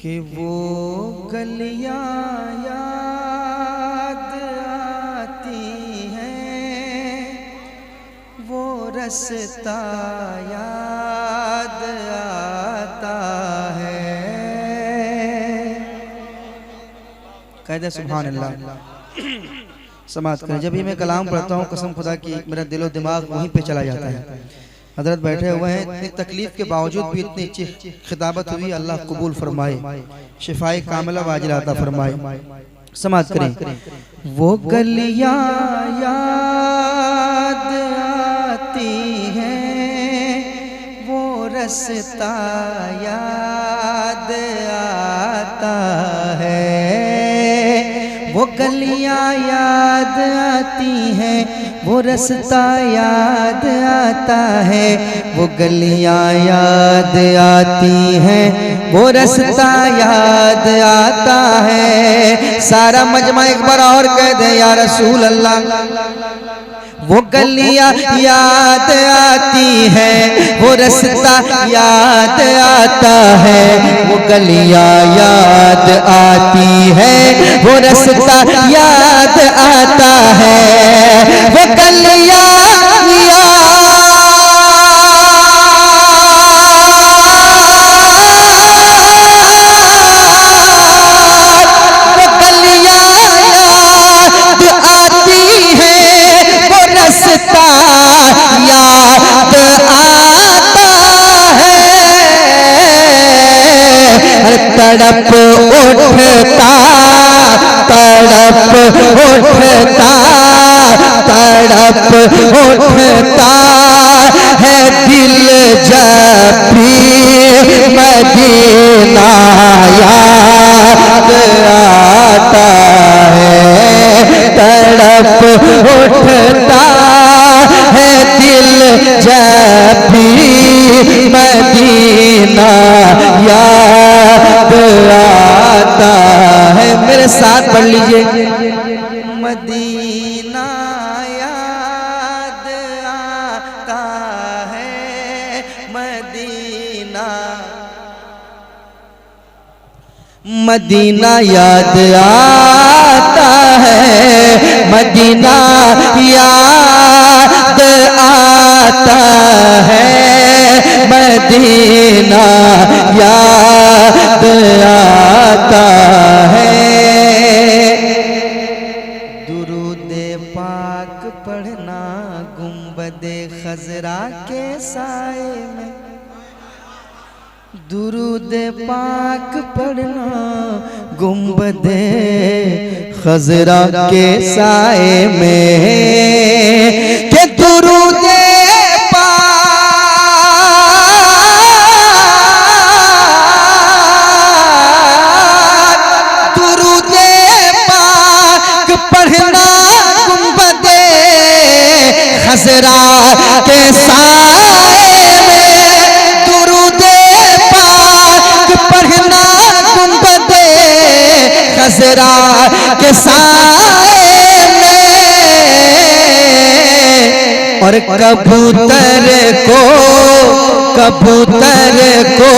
कि वो गलियां याद आती हैं, वो रास्ता याद आता है। कहते सुभान अल्लाह। समाज करें। जब भी मैं कलाम पढ़ता हूँ कसम खुदा की मेरा दिलो दिमाग वहीं पे चला जाता है। हजरत बैठे हुए हैं, इतनी तकलीफ के बावजूद भी इतनी अच्छी खिताबत हुई। अल्लाह कबूल फरमाए, शिफाए कामिला वाजिला अता फरमाए। समाज करें। वो गलियां याद आती हैं, वो रास्ता याद आता है। वो गलियां याद आती हैं, वो रास्ता याद आता है। वो गलियां याद आती हैं, वो रास्ता याद आता है। सारा मजमा एक बार और कह दे या रसूल अल्लाह। वो गलियां याद आती हैं, वो रास्ता याद आता है। वो गलियां याद आती है, वो रास्ता याद आता है। वो गलियां तड़प उठता, तड़प उठता, तड़प उठता है दिल जब भी मदीना याद आता है। तड़प उठता है दिल जब भी मदीना याद आता है। मेरे साथ पढ़ लीजिए। मदीना याद आता है, मदीना मदीना याद आता है। मदीना याद आता है, मदीना याद आता है। दुरूदे पाक पढ़ना गुंबदे खजरा के साए में। दुरूदे पाक पढ़ना गुंबदे खजरा के साए में। के दुरूदे खजरा के साए में। दुरूदे पाक पढ़ना गुंबदे खजरा के साए में। और कबूतर को, कबूतर को,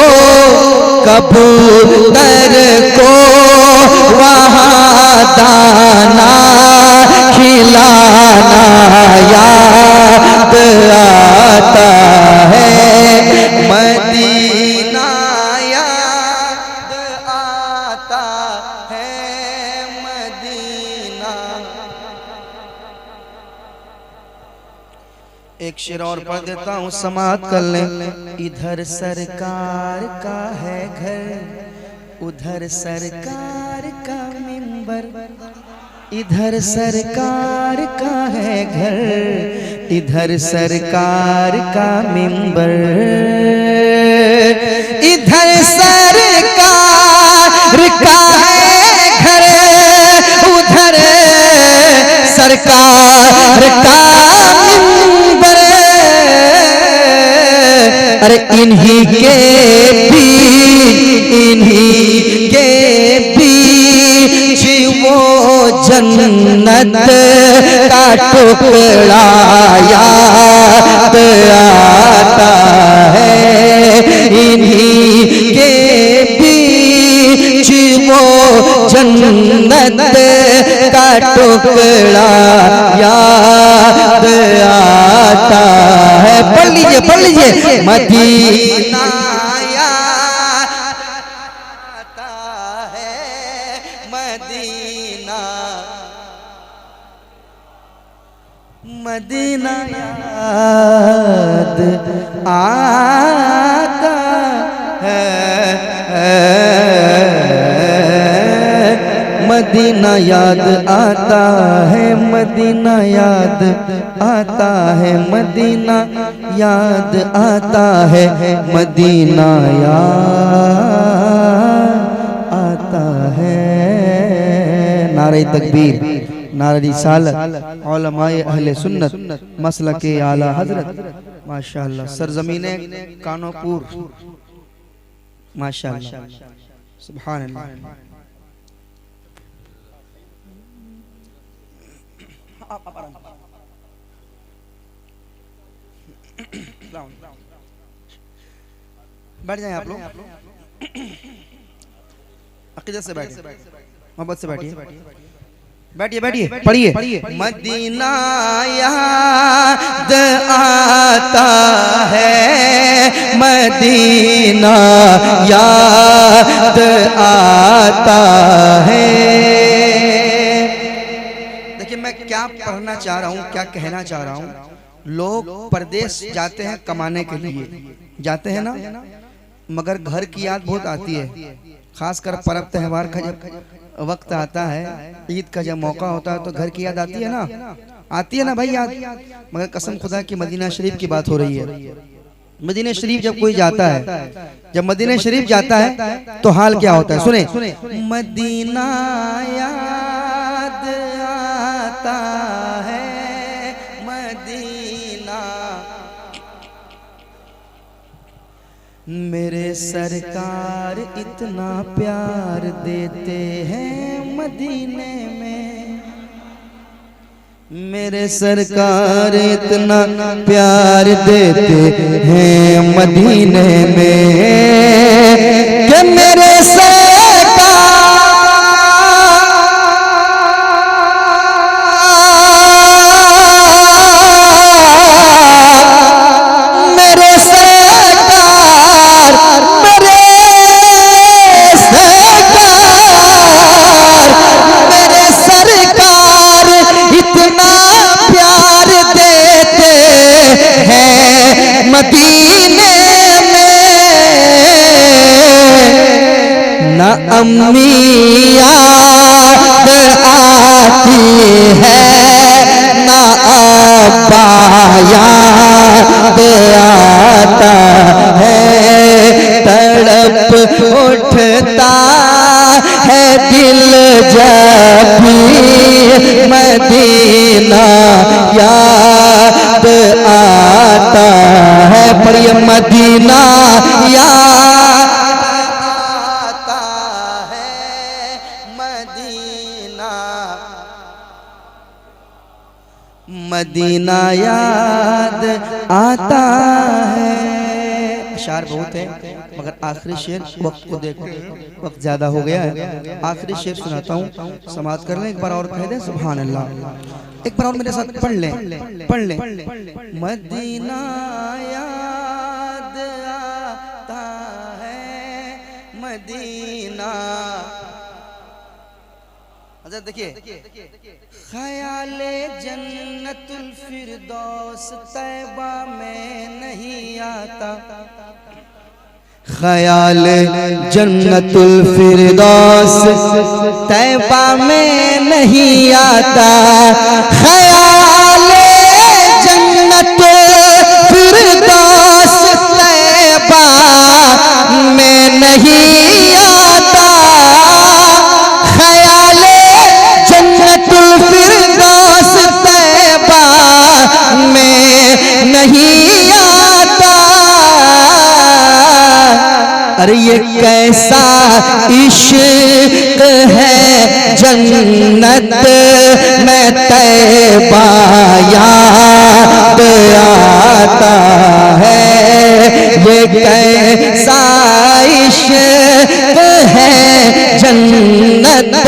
कबूतर को वहाँ दाना खिलाना याद आता है। मदीना याद आता है, मदीना। एक शेर और पढ़ देता हूँ, समात कर लें। इधर सरकार का है घर, उधर सरकार का मिंबर। इधर सरकार का है घर, इधर सरकार का मिंबर। इधर सरकार का है घर, उधर सरकार का मिंबर। अरे इन्हीं के बीच, इन्हीं के बीच वो जन्नत का टुकड़ा याद आता है। इन्हीं के बीच जन्नत का टुकड़ा याद आता है। पढ़ लीजिए मदीना याद आता है, मदीना मदीना याद आता है, मदीना याद आता है, मदीना याद आता है, मदीना याद आता है, मदीना याद आता है। नारे तकबीर, नारे रिसालत, उलमाए अहले सुन्नत, मसलके आला हजरत, माशाअल्लाह। सरजमीने कानोपुर, माशाअल्लाह, सुभान अल्लाह। बैठ जाएं आप लोग, अकीदत से बैठिए, मोहब्बत से बैठिए, बैठिए बैठिए, पढ़िए। मदीना याद आता है, मदीना याद आता है। देखिए मैं क्या पढ़ना चाह रहा हूँ, क्या कहना चाह रहा हूँ। लोग परदेश जाते हैं कमाने के लिए, जाते हैं ना, मगर घर की याद बहुत आती है। खासकर पर्व त्योहार का जब वक्त आता है, ईद का जब मौका होता है तो घर की याद आती है ना, आती है ना भाई याद। मगर कसम खुदा की मदीना शरीफ की बात हो रही है। मदीना शरीफ जब कोई जाता है, जब मदीना शरीफ जाता है तो हाल क्या होता है, सुने। मदीना याद आता है, मदीना मेरे सरकार इतना प्यार देते हैं मदीने में, मेरे सरकार इतना प्यार देते हैं मदीने में कि मेरे मदीने में न अम्मी याद आती है, न अब्बा याद आता है। तड़प उठता है दिल जब भी मदीना याद आता है। पर ये मदीना याद आता है, मदीना मदीना याद आता है। अशार बहुत है मगर आखिरी शेर वक्त को देखो, वक्त ज्यादा हो गया है। आखिरी शेर सुनाता हूँ, समाप्त कर लें। एक बार और कह दें सुभान अल्लाह। एक बार और मेरे साथ पढ़ लें। मदीना याद आता है, मदीना। अच्छा देखिए, ख्याले जन्नतुल फिरदौस तैबा में नहीं आता, ख्याल जन्नतुल फिरदौस तैबा में नहीं आता, ख्याल जन्नतुल फिरदौस तैबा में नहीं आता, ख्याल जन्नतुल फिरदौस तैबा में नहीं आता। अरे ये कैसा इश्क है जन्नत में तैबा याद आता है, ये कैसा इश्क है जन्नत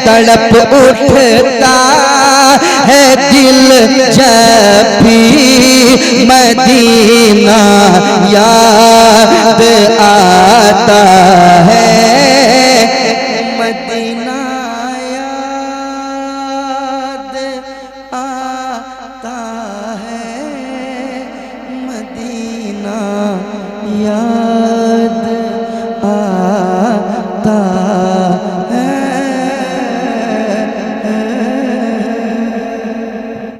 तड़प उठता है दिल जब भी मदीना याद आता है।